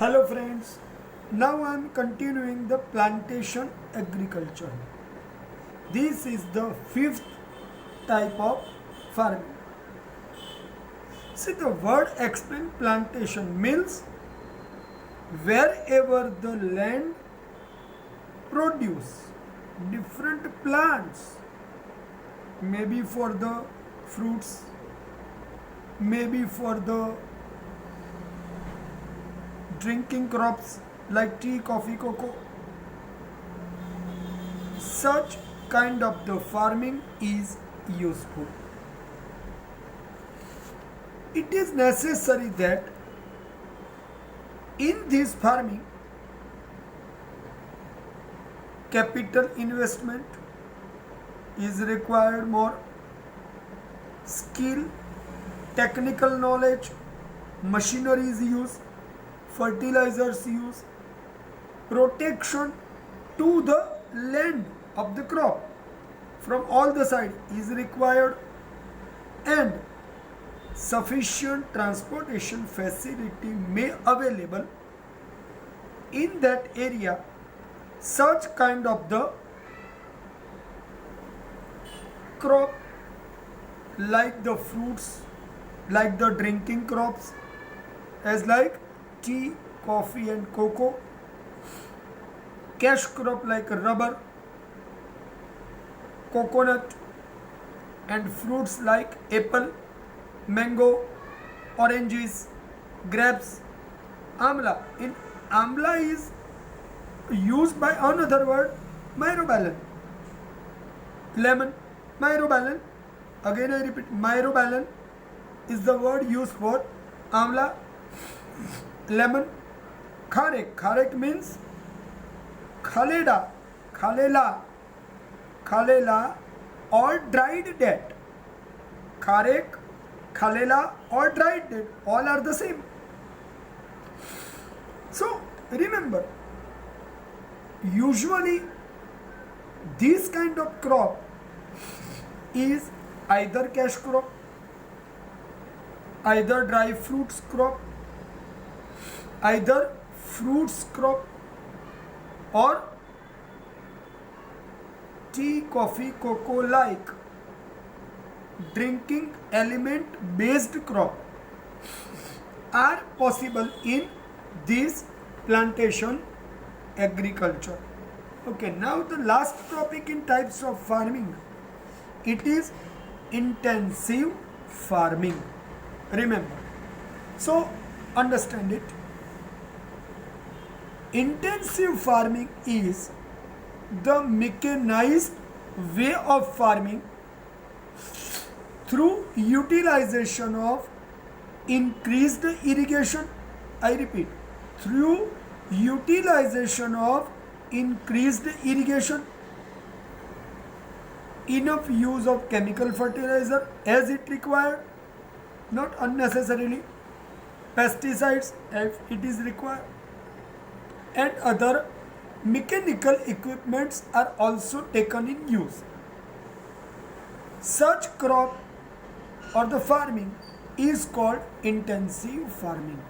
Hello friends, now I am continuing the plantation agriculture. This is the fifth type of farming. See, the word explain plantation means wherever the land produce different plants, maybe for the fruits, maybe for the drinking crops like tea, coffee, cocoa. Such kind of the farming is useful. It is necessary that in this farming capital investment is required more, skill, technical knowledge, machinery is used, fertilizers use, protection to the land of the crop from all the side is required, and sufficient transportation facility may available in that area. Such kind of the crop like the fruits, like the drinking crops as like tea, coffee and cocoa, cash crop like rubber, coconut, and fruits like apple, mango, oranges, grapes, amla. In amla is used by another word, myrobalan. Lemon, myrobalan. Again I repeat, myrobalan is the word used for amla. Lemon, kharek. Kharek means khaleda, khalela or dried date. Kharek, khalela or dried date, all are the same. So remember, usually this kind of crop is either cash crop, either dry fruits crop, either fruits crop, or tea, coffee, cocoa like drinking element based crop are possible in this plantation agriculture. Okay, now the last topic in types of farming, it is intensive farming. Remember, so understand it. Intensive farming is the mechanized way of farming through utilization of increased irrigation. I repeat, through utilization of increased irrigation, enough use of chemical fertilizer as it required, not unnecessarily, pesticides if it is required, and other mechanical equipments are also taken in use. Such crop or the farming is called intensive farming.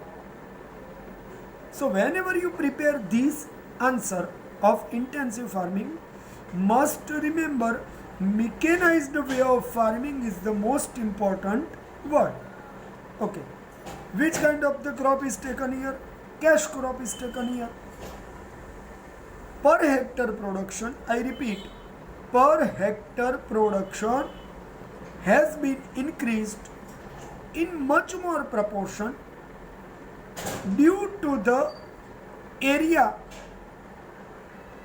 So whenever you prepare this answer of intensive farming, must remember mechanized way of farming is the most important word. Okay, which kind of the crop is taken here? Cash crop is taken here. Per hectare production, I repeat, per hectare production has been increased in much more proportion due to the area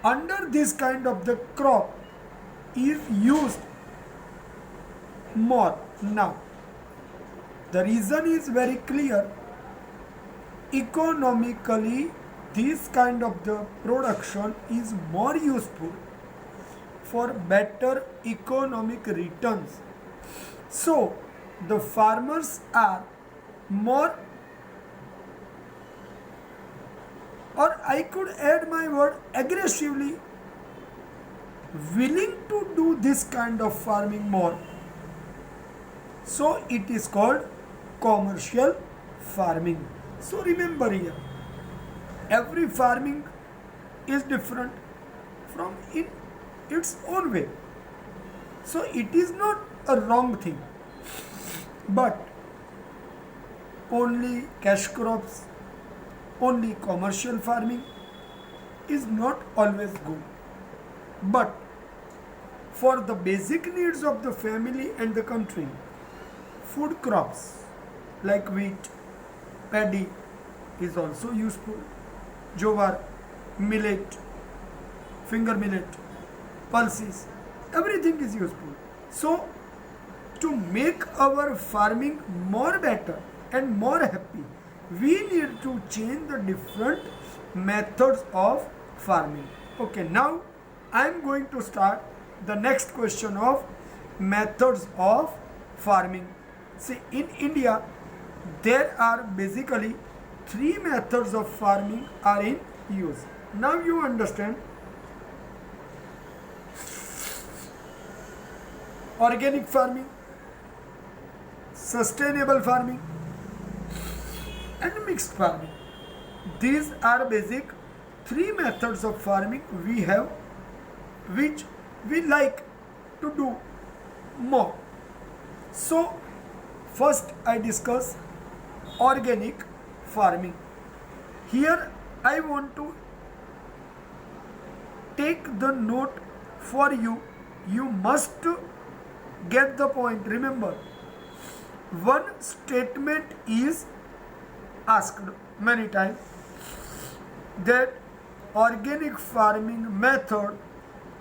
under this kind of the crop is used more. Now the reason is very clear. Economically, this kind of the production is more useful for better economic returns. So the farmers are more, or I could add my word, aggressively willing to do this kind of farming more. So it is called commercial farming. So remember here, Every farming is different from in its own way. So it is not a wrong thing. But only cash crops, only commercial farming is not always good. But for the basic needs of the family and the country, food crops like wheat, paddy is also useful. Jowar, millet, finger millet, pulses, everything is useful. So to make our farming more better and more happy, we need to change the different methods of farming. Okay, now I am going to start the next question of methods of farming. See, in India, there are basically three methods of farming are in use. Now you understand. Organic farming, sustainable farming, and mixed farming. These are basic three methods of farming we have, which we like to do more. So first I discuss organic farming. Here I want to take the note for you. You must get the point. Remember, one statement is asked many times that organic farming method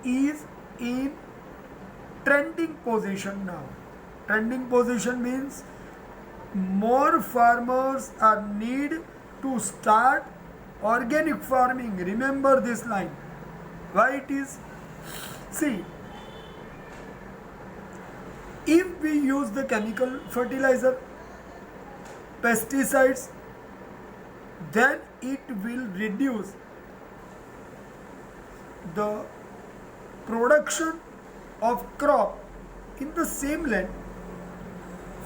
is in trending position now. Trending position means more farmers are need to start organic farming. Remember this line. Why it is? See, if we use the chemical fertilizer, pesticides, then it will reduce the production of crop in the same land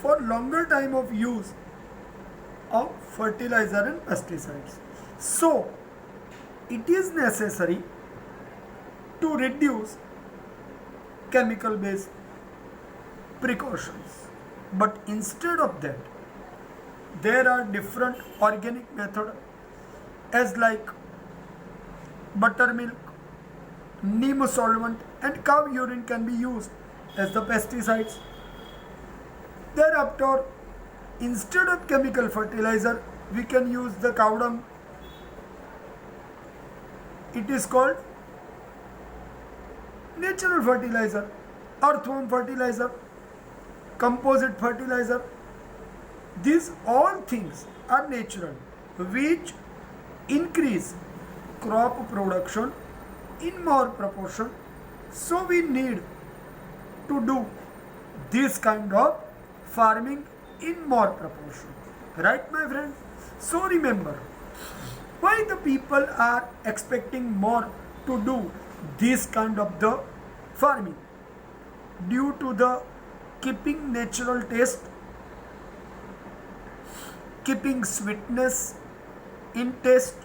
for longer time of use of fertilizer and pesticides. So it is necessary to reduce chemical based precautions. But instead of that, there are different organic methods as like buttermilk, neem solvent, and cow urine can be used as the pesticides. Thereafter, instead of chemical fertilizer, we can use the cow dung. It is called natural fertilizer, earthworm fertilizer, composite fertilizer. These all things are natural, which increase crop production in more proportion. So we need to do this kind of farming in more proportion. Right, my friends? So remember, why the people are expecting more to do this kind of the farming? Due to the keeping natural taste, keeping sweetness in taste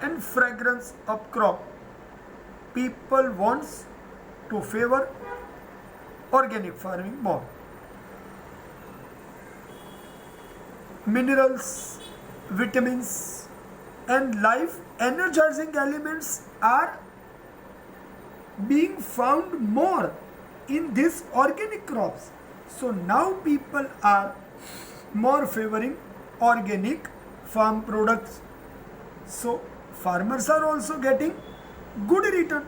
and fragrance of crop. People wants to favor organic farming more. Minerals, vitamins, and life energizing elements are being found more in these organic crops. So now people are more favoring organic farm products. So farmers are also getting good return.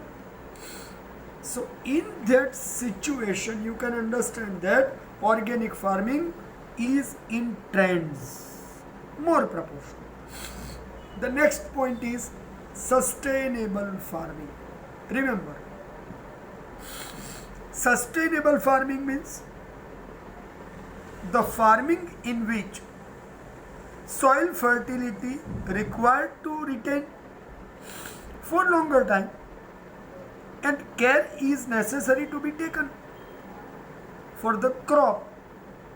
So in that situation, you can understand that organic farming is in trends, more proportion. The next point is sustainable farming. Remember, sustainable farming means the farming in which soil fertility required to retain for longer time and care is necessary to be taken for the crop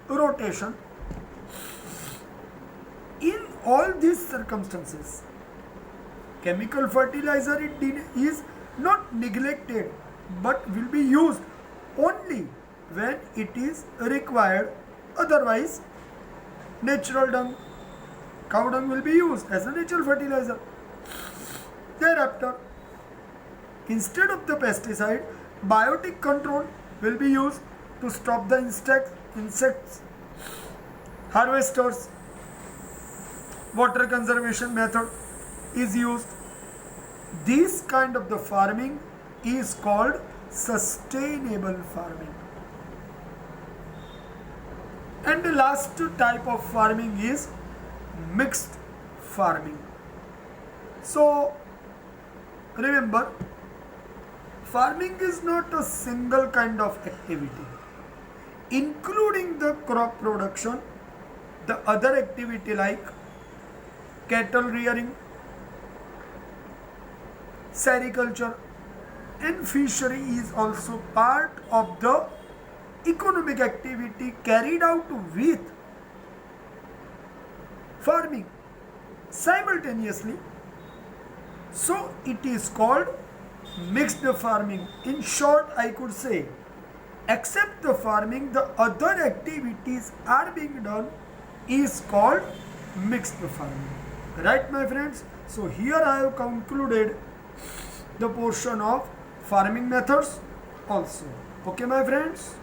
rotation. In all these circumstances, Chemical fertilizer is not neglected but will be used only when it is required. Otherwise, natural dung, cow dung will be used as a natural fertilizer. Thereafter, instead of the pesticide, biotic control will be used to stop the insects. Harvesters, water conservation method is used. This kind of the farming is called sustainable farming. And the last type of farming is mixed farming. So remember, farming is not a single kind of activity. Including the crop production, the other activity like cattle rearing, sericulture and fishery is also part of the economic activity carried out with farming simultaneously. So it is called mixed farming. In short, I could say, except the farming, the other activities are being done is called mixed farming. Right, my friends? So here I have concluded the portion of farming methods also. Okay, my friends?